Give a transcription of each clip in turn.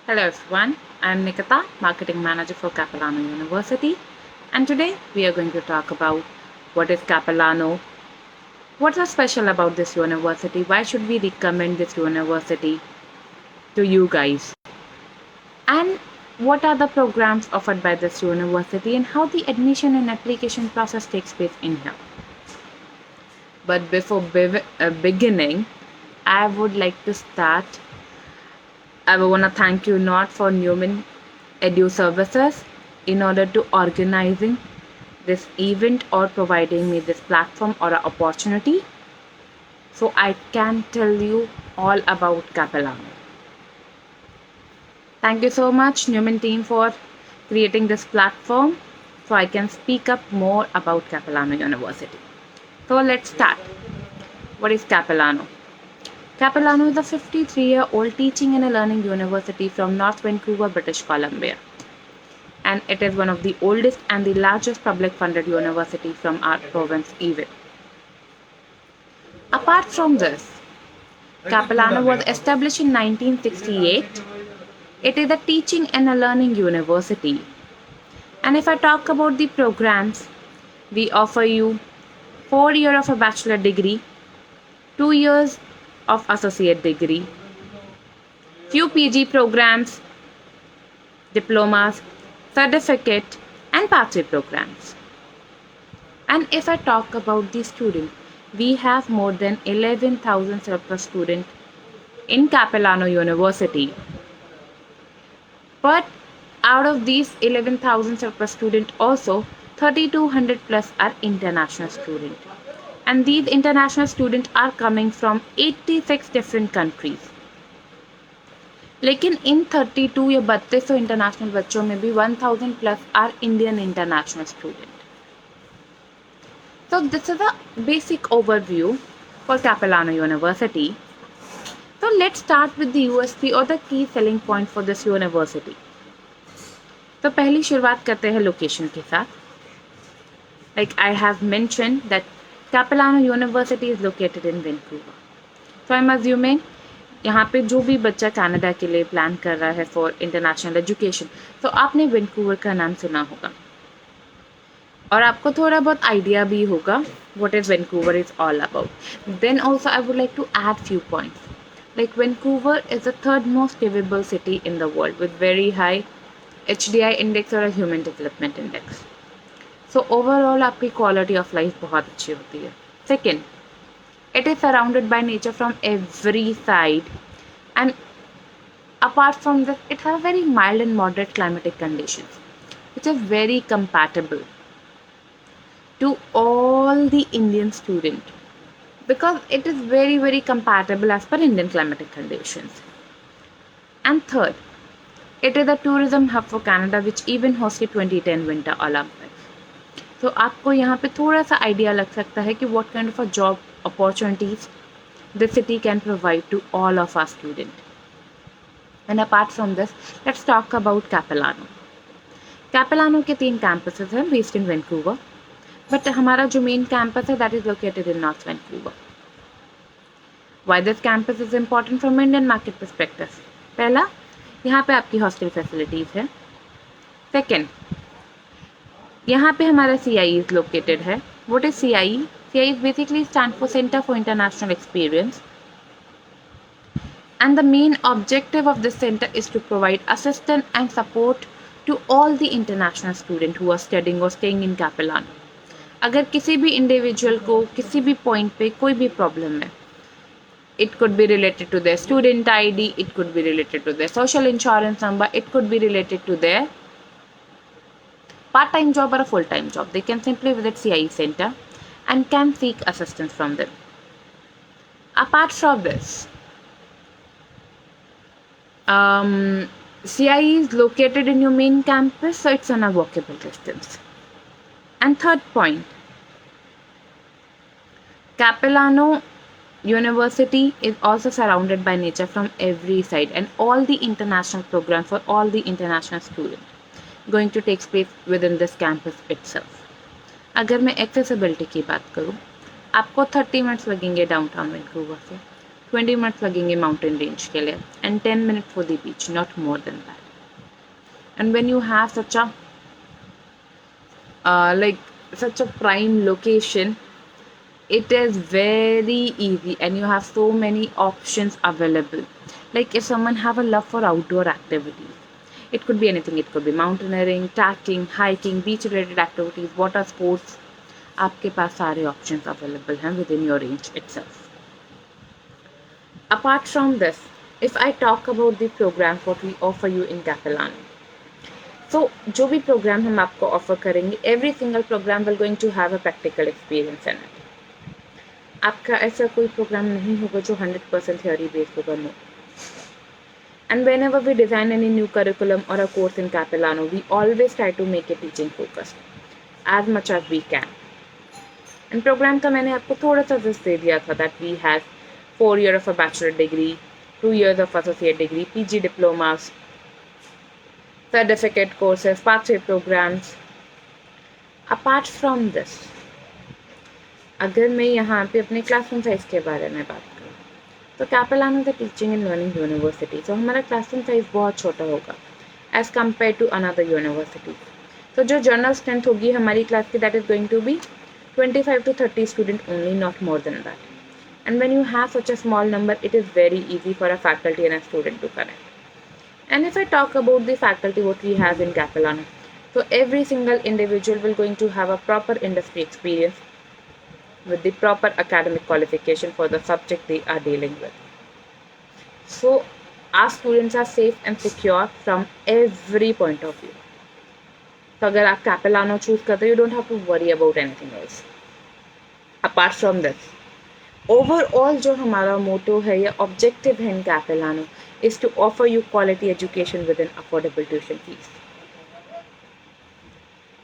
Hello everyone, I am Nikita, Marketing Manager for Capilano University, and today we are going to talk about what is Capilano, what's so special about this university, why should we recommend this university to you guys, and what are the programs offered by this university and how the admission and application process takes place in here. But before beginning, I would like to start. I want to thank you not for Newman Edu Services in order to organizing this event or providing me this platform or an opportunity so I can tell you all about Capilano. Thank you so much Newman team for creating this platform so I can speak up more about Capilano University. So let's start. What is Capilano? Capilano is a 53-year-old teaching and learning university from North Vancouver, British Columbia. And it is one of the oldest and the largest public funded university from our province even. Apart from this, Capilano was established in 1968. It is a teaching and a learning university. And if I talk about the programs, we offer you 4 years of a bachelor degree, 2 years of associate degree, few PG programs, diplomas, certificate and pathway programs. And if I talk about the student, we have more than 11,000 surplus students in Capilano University. But out of these 11,000 surplus students also 3,200 plus are international students. And these international students are coming from 86 different countries. लेकिन इन 32 या 3200 international बच्चों में भी 1000 plus are Indian international student. So this is a basic overview for Capilano University. So let's start with the USP or the key selling point for this university. तो पहली शुरुआत करते हैं लोकेशन के साथ. Like I have mentioned that Capilano University is located in Vancouver. So I'm assuming यहाँ पे जो भी बच्चा कनाडा के लिए प्लान कर रहा है फॉर इंटरनेशनल एजुकेशन तो आपने वैंकूवर का नाम सुना होगा और आपको थोड़ा बहुत आइडिया भी होगा what is Vancouver is all about. Then also I would like to add few points. Like Vancouver is the third most liveable city in the world with very high HDI index और human development index. So overall आपकी quality of life बहुत अच्छी होती है. Second, it is surrounded by nature from every side, and apart from this it has very mild and moderate climatic conditions which is very compatible to all the Indian student because it is very compatible as per Indian climatic conditions. And third, it is a tourism hub for Canada which even hosted 2010 Winter Olympics. तो आपको यहाँ पे थोड़ा सा idea लग सकता है कि what kind of a job opportunities the city can provide to all of our students. And apart from this, let's talk about Capilano. Capilano के 3 campuses हैं based in Vancouver, but हमारा जो main campus है that is located in North Vancouver. Why this campus is important from Indian market perspective? पहला, यहाँ पे आपकी hostel facilities है. Second, यहाँ पे हमारा CIE लोकेटेड है. What is CIE? CIE basically stands for Center for International Experience. And the main objective of this center is to provide assistance and support to all the international students who are studying or staying in Capilano. अगर किसी भी individual को किसी भी point पे कोई भी problem है, it could be related to their student ID, it could be related to their social insurance number, it could be related to their part-time job or a full-time job, they can simply visit CIE center and can seek assistance from them. Apart from this, CIE is located in your main campus, so it's on a walkable distance. And third point, Capilano University is also surrounded by nature from every side, and all the international programs for all the international students going to take place within this campus itself. अगर मैं accessibility की बात करूँ, आपको 30 minutes लगेंगे downtown Vancouver से. 20 minutes लगेंगे mountain range के लिए and 10 minute for the beach, not more than that. And when you have such a like such a prime location, it is very easy and you have so many options available. Like if someone have a love for outdoor activities, it could be anything. It could be mountaineering, trekking, hiking, beach related activities, water sports. आपके पास सारे options available हैं within your range itself. Apart from this, if I talk about the programs what we offer you in Capilano, so जो भी program हम आपको offer करेंगे, every single program will going to have a practical experience in it. आपका ऐसा कोई programme नहीं होगा जो 100% theory based होगा, no. And whenever we design any new curriculum or a course in Capilano, we always try to make it teaching focused as much as we can. And program का मैंने आपको थोड़ा सा just दे दिया था that we have 4 years of a bachelor degree, 2 years of associate degree, PG diplomas, certificate courses, pathway programs. Apart from this, अगर मैं यहाँ पे अपने क्लासरूम साइज के बारे में बात करूँ तो Capilano the teaching and learning university, तो हमारा क्लासरूम साइज बहुत छोटा होगा as compare to another university. तो जो जनरल स्ट्रेंथ होगी हमारी क्लास की, that is going to be 25 to 30 student only, not more than that. And when you have such a small number, it is very easy for a faculty and a student to connect. And if I talk about the faculty what we have in Capilano, so every single individual will going to have a proper industry experience with the proper academic qualification for the subject they are dealing with. So our students are safe and secure from every point of view. तो अगर आप कैपेलानो choose करते हो, you don't have to worry about anything else. Apart from this, overall जो हमारा मोटो है या objective है इन कैपेलानो is to offer you quality education with an affordable tuition fees.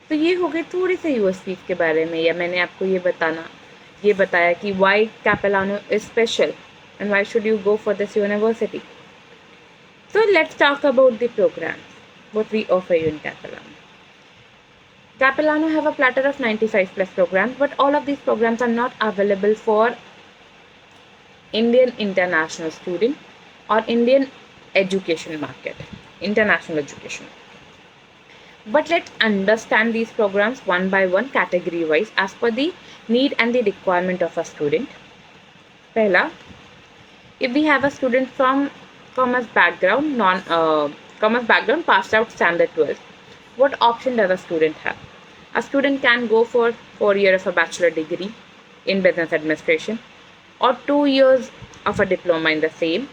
तो ये हो गई थोड़ी सी यूएसपी के बारे में, या मैंने आपको ये बताया कि why Capilano is special and why should you go for this university. So let's talk about the programs what we offer you in Capilano. Capilano have a platter of 95 plus programs, but all of these programs are not available for Indian international student or Indian education market, international education. But let's understand these programs one by one, category wise, as per the need and the requirement of a student. Pehla, if we have a student from commerce background, commerce background, passed out standard 12, what option does a student have? A student can go for 4 years of a bachelor degree in business administration, or 2 years of a diploma in the same,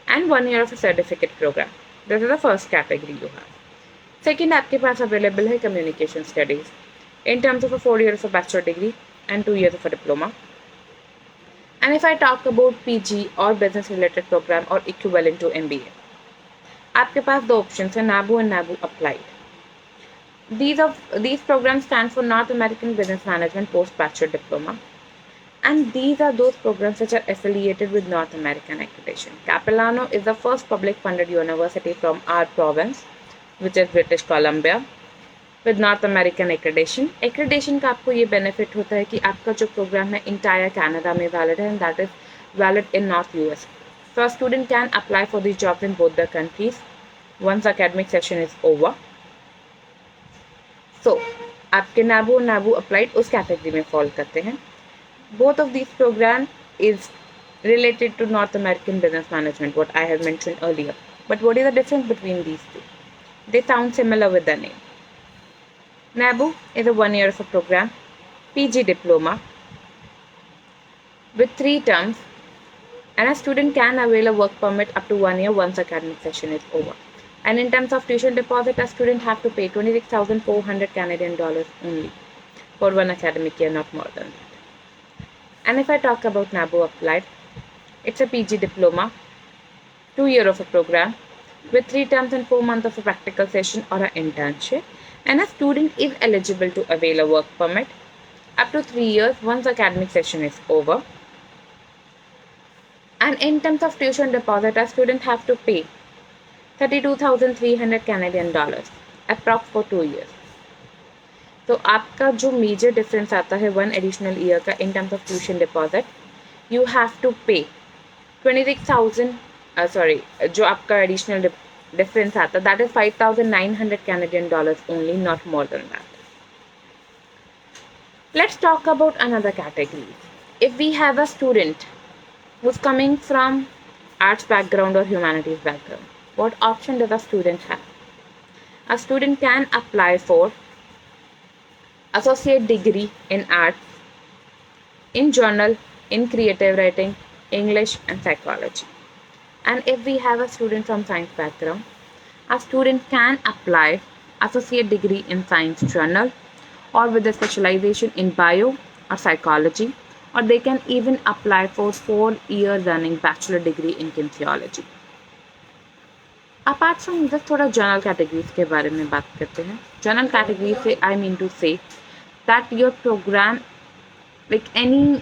and 1 year of a certificate program. This is the first category you have. Second, आपके पास available है communication studies in terms of a 4 years of a bachelor degree and 2 years of a diploma. And if I talk about PG or business related program or equivalent to MBA, आपके पास दो options हैं, NABU and NABU applied. These programs stand for North American Business Management Post Bachelor Diploma, and these are those programs which are affiliated with North American accreditation. Capilano is the first public funded university from our province, which is British Columbia, with North American accreditation. Accreditation का आपको ये benefit होता है कि आपका जो program है entire Canada में valid है, and that is valid in North US. So a student can apply for the jobs in both the countries once academic session is over. So आपके NABU और NABU applied उस category में fall करते हैं. Both of these programs is related to North American Business Management, what I have mentioned earlier. But what is the difference between these two? They sound similar with the name. NABU is a 1 year of a program, PG diploma with 3 terms, and a student can avail a work permit up to 1 year once academic session is over. And in terms of tuition deposit, a student have to pay 26,400 Canadian dollars only for 1 academic year, not more than that. And if I talk about NABU applied, it's a PG diploma, 2 year of a program with 3 terms and 4 months of a practical session or an internship, and a student is eligible to avail a work permit up to 3 years once academic session is over. And in terms of tuition deposit, a student have to pay 32,300 Canadian dollars approx for 2 years. तो आपका जो major difference आता है 1 additional year का in terms of tuition deposit, you have to pay 26,000 sorry जो आपका additional difference आता that is 5,900 Canadian dollars only, not more than that. Let's talk about another category. If we have a student who's coming from arts background or humanities background, what option does a student have? A student can apply for associate degree in arts, in journal, in creative writing, English and psychology. And if we have a student from science background, a student can apply associate degree in science journal or with a specialization in bio or psychology, or they can even apply for 4-year running bachelor degree in kinesiology. Apart from this थोड़ा general categories के बारे में बात करते हैं. General category से I mean to say that your program like any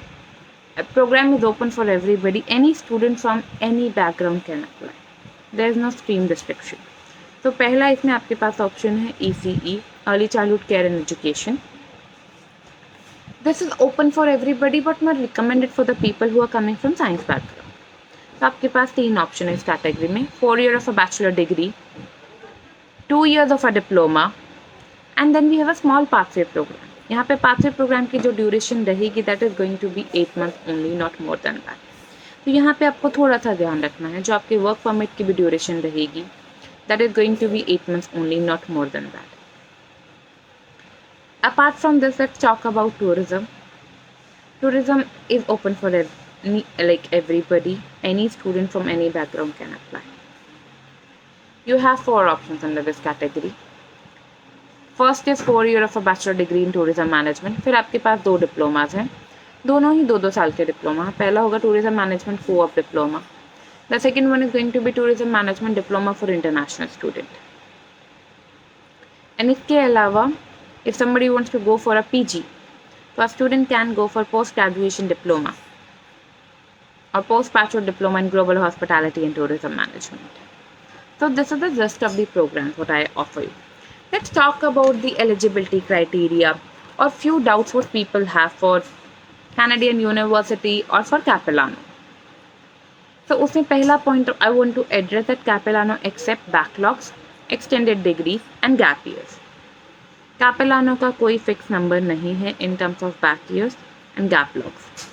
program is open for everybody. Any student from any background can apply. There is no stream restriction. तो पहला इसमें आपके पास ऑप्शन है ECE, Early Childhood Care and Education. This is open for everybody but not recommended for the people who are coming from science background. तो आपके पास 3 option है इस category में. 4 years of a bachelor degree, 2 years of a diploma, and then we have a small pathway program. यहाँ पे pathway programme की जो duration रहेगी that is going to be 8 months only, not more than that. तो यहाँ पे आपको थोड़ा सा ध्यान रखना है. जो आपके वर्क परमिट की भी ड्यूरेशन रहेगी that is going to be 8 months only, not more than that. Apart from this let's talk about tourism. Tourism is open for like everybody. Any student from any background can apply. You have 4 options under this category. First is 4 years of a bachelor degree in tourism management. फिर आपके पास 2 diplomas हैं, दोनों ही 2-2 साल के diploma. पहला होगा tourism management co-op diploma. The second one is going to be tourism management diploma for international student. And इसके अलावा if somebody wants to go for a PG, तो a student can go for post graduation diploma और post bachelor diploma in global hospitality and tourism management. So this is the gist of the programs what I offer you. Let's talk about the eligibility criteria or few doubts what people have for Canadian University or for Capilano. So उसमें पहला point I want to address that Capilano accept backlogs, extended degrees and gap years. Capilano का कोई fixed number नहीं है in terms of back years and gap logs.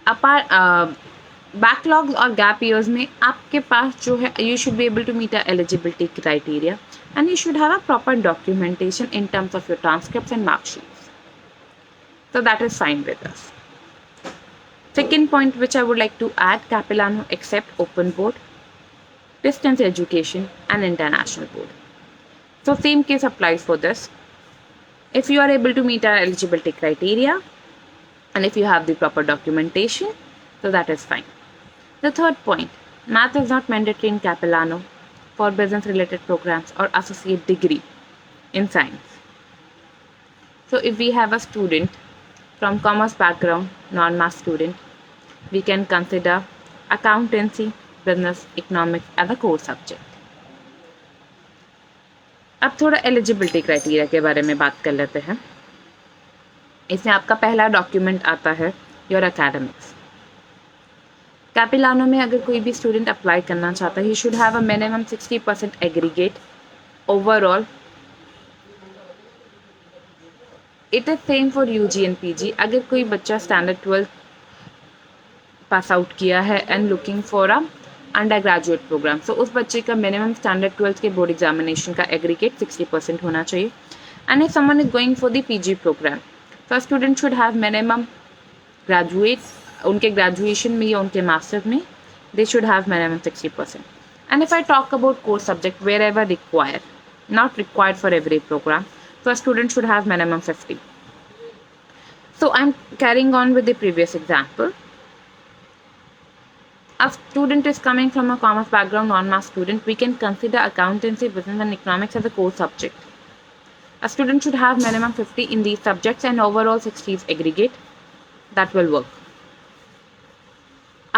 Apart backlogs और gap years में आपके पास जो है you should be able to meet a eligibility criteria and you should have a proper documentation in terms of your transcripts and marksheets. So that is fine with us. Second point which I would like to add, Capilano accept open board, distance education and international board. So same case applies for this. If you are able to meet our eligibility criteria and if you have the proper documentation, so that is fine. The third point, math is not mandatory in Capilano for business related programs or associate degree in science. So if we have a student from commerce background, non-math student, we can consider accountancy, business, economics as a core subject. अब थोड़ा eligibility criteria के बारे में बात कर लेते हैं. इसमें आपका पहला डॉक्यूमेंट आता है योर एकेडमिक्स. कैपिलानो में अगर कोई भी स्टूडेंट अप्लाई करना चाहता है, he should have a minimum 60% aggregate overall. It is same for UG and PG. अगर कोई बच्चा स्टैंडर्ड 12 पास आउट किया है and looking for a undergraduate programme, so उस बच्चे का मिनिमम स्टैंडर्ड 12 के बोर्ड एग्जामिनेशन का एग्रीगेट 60% होना चाहिए. And if someone is going for the PG programme, तो student should have minimum graduate, उनके ग्रेजुएशन में या उनके मास्टर में they should have minimum 60%. And if I talk about core subject wherever require, not required for every programme, so a student should have minimum 50. So I'm carrying on with the previous example. A student is coming from a commerce background, non-math student, we can consider accountancy, business and economics as a core subject. A student should have minimum 50 in these subjects and overall 60 is aggregate. That will work.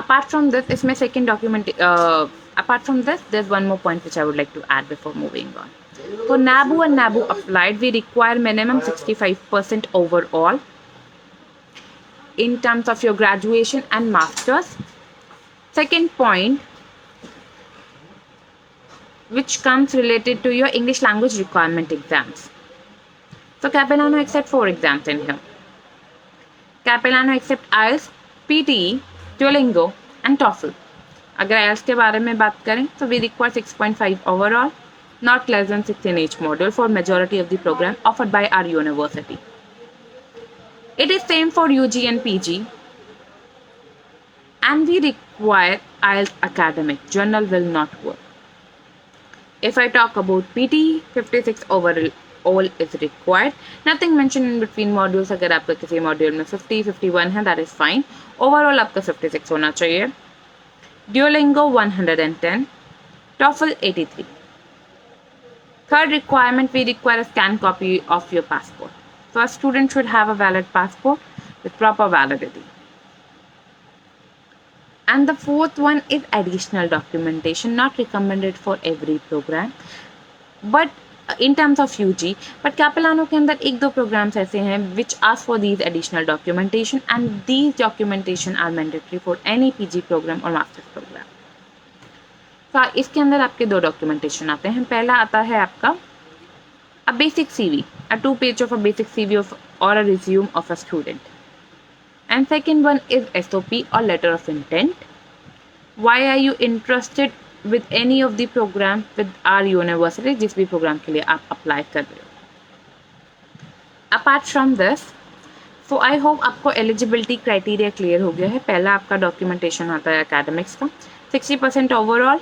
Apart from this, इसमें second document, apart from this, there's one more point which I would like to add before moving on. For NABU and NABU applied, we require minimum 65% overall in terms of your graduation and masters. Second point, which comes related to your English language requirement exams. So Capilano accept 4 exams in here. Capilano accept IELTS, PTE, Duolingo and TOEFL. अगर IELTS के बारे में बात करें तो we require 6.5 overall, not less than 6 in each module for majority of the program offered by our university. It is same for UG and PG, and we require IELTS academic. Journal will not work. If I talk about PT, 56 overall all is required. Nothing mentioned in between modules. अगर आपका किसी module में 50, 51 है, that is fine. Overall आपका 56 होना चाहिए. Duolingo 110, TOEFL 83. Third requirement, we require a scanned copy of your passport. So a student should have a valid passport with proper validity. And the fourth one is additional documentation, not recommended for every program, but in terms of UG. But Capilano के अंदर एक दो programs ऐसे हैं which ask for these additional documentation, and these documentation are mandatory for any PG program or master's program. तो इसके अंदर आपके दो documentation आते हैं. पहला आता है आपका a basic CV, a 2-page of a basic CV of or a resume of a student. And second one is SOP or letter of intent. Why are you interested with any of the program with our university, जिस भी program के लिए आप apply कर रहे हो. Apart from this, so I hope आपको eligibility criteria clear हो गया है. पहला आपका documentation आता है academics का 60% overall.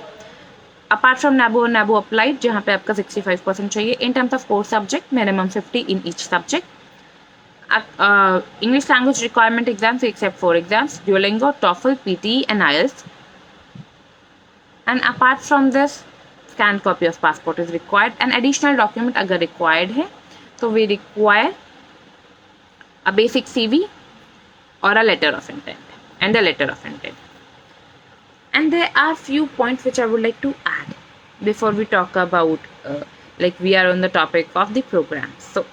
Apart from NABO और NABO applied, जहाँ पे आपका 65% चाहिए. In terms of core subject, minimum 50 in each subject. English language requirement exams, we accept 4 exams: Duolingo, TOEFL, PTE and IELTS. And apart from this, scanned copy of passport is required. An additional document अगर required है, so we require a basic CV or a letter of intent and a letter of intent. And there are few points which I would like to add before we talk about like we are on the topic of the program. So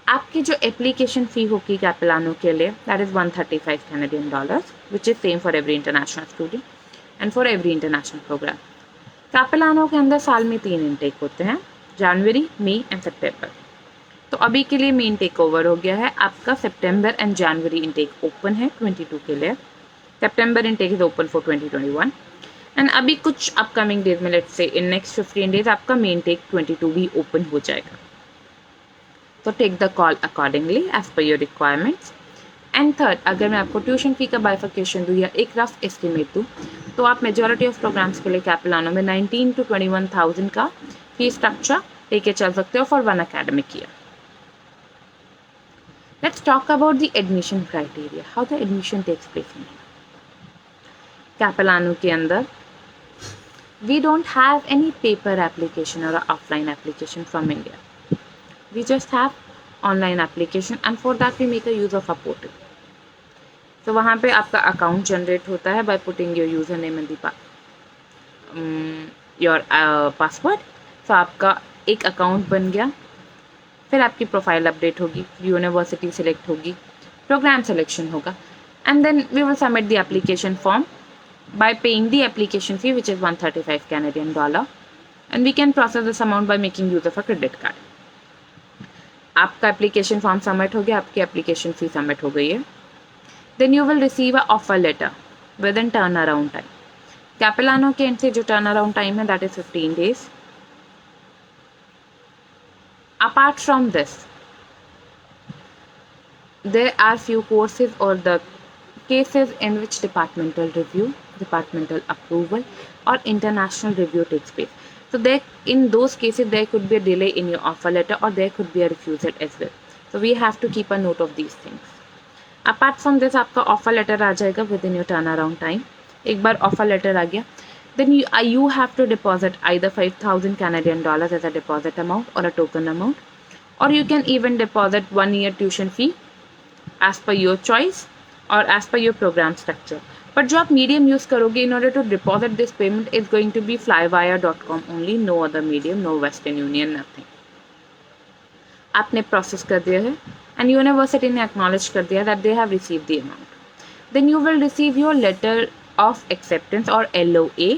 आपकी जो application fee होगी Capilano के लिए, that is $135 Canadian, which is same for every international student and for every international program. Capilano के अंदर साल में 3 intake होते हैं, जनवरी, मई एंड सितंबर. तो अभी के लिए मई intake ओवर हो गया है. आपका सितंबर एंड जनवरी intake ओपन है 22 के लिए. September intake is open for 2021. And अभी कुछ अपकमिंग डेज में, let's say in next 15 days आपका मेन टेक 22 भी ओपन हो जाएगा. तो take the call accordingly as per your requirements. And third, अगर मैं आपको ट्यूशन फी का बाइफिकेशन दूँ या एक रफ एस्टिमेट दूँ, तो आप मेजॉरिटी ऑफ प्रोग्राम्स के लिए कैपिलानो में 19 to 21,000 का फी स्ट्रक्चर लेके चल सकते हो for 1 academic year. Let's talk about the admission criteria, how the admission takes place in Capilano के अंदर. We don't have any paper application or offline application from India. We just have online application, and for that we make a use of a portal. So वहाँ पे आपका account generate होता है by putting your username and the your password. So आपका एक account बन गया. फिर आपकी प्रोफाइल अपडेट होगी, यूनिवर्सिटी सिलेक्ट होगी, प्रोग्राम सिलेक्शन होगा, and then we will submit the application form by paying the application fee, which is $135 Canadian, and we can process this amount by making use of a credit card. आपका application form submit हो गया, आपकी application fee submit हो गई है. Then you will receive a offer letter within turn around time. Capilano के end से जो टर्न अराउंड टाइम है that is 15 days. Apart from this, there are few courses or the cases in which departmental review, departmental approval or international review takes place. So there, in those cases, there could be a delay in your offer letter or there could be a refusal as well. So we have to keep a note of these things. Apart from this, आपका offer letter आ जाएगा within your turnaround time. एक बार offer letter आ गया, then you have to deposit either $5,000 Canadian as a deposit amount or a token amount, or you can even deposit 1 year tuition fee as per your choice or as per your program structure. But जो आप medium use करोगे in order to deposit this payment is going to be flywire.com only, no other medium, no Western Union, nothing. आपने process कर दिया है and university ने acknowledge कर दिया that they have received the amount. then you will receive your letter of acceptance or LOA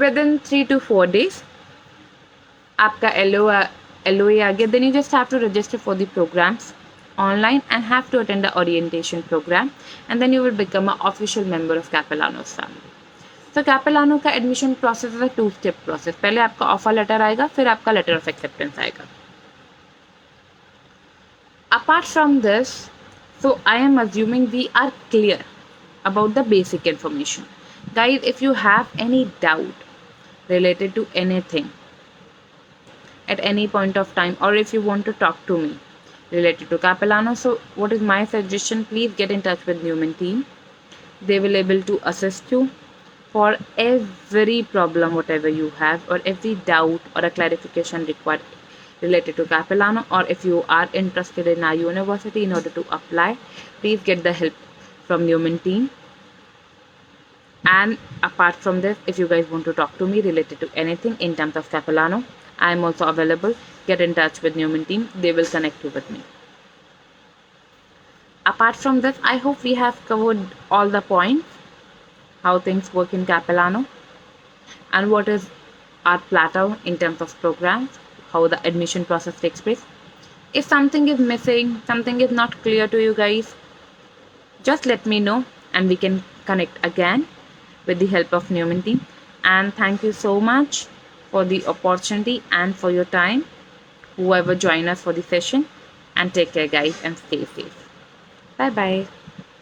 within 3 to 4 days. आपका LOA आ गया, then you just have to register for the programs online and have to attend the orientation program, and then you will become an official member of Capilano's family. तो कैपेलानो का admission process है 2-step process. पहले आपका offer letter आएगा, फिर आपका letter of acceptance आएगा. Apart from this, so I am assuming we are clear about the basic information. Guys, if you have any doubt related to anything at any point of time, or if you want to talk to me related to Capilano, so what is my suggestion? Please get in touch with Newman team. They will able to assist you for every problem whatever you have, or every doubt or a clarification required related to Capilano, or if you are interested in our university in order to apply, please get the help from Newman team. And apart from this, if you guys want to talk to me related to anything in terms of Capilano, I am also available. Get in touch with Newman team. They will connect you with me. Apart from this, I hope we have covered all the points, how things work in Capilano, and what is our plateau in terms of programs, how the admission process takes place. If something is missing, something is not clear to you guys, just let me know and we can connect again with the help of Newman team. And thank you so much for the opportunity and for your time, whoever joined us for the session. And take care guys and stay safe. Bye bye.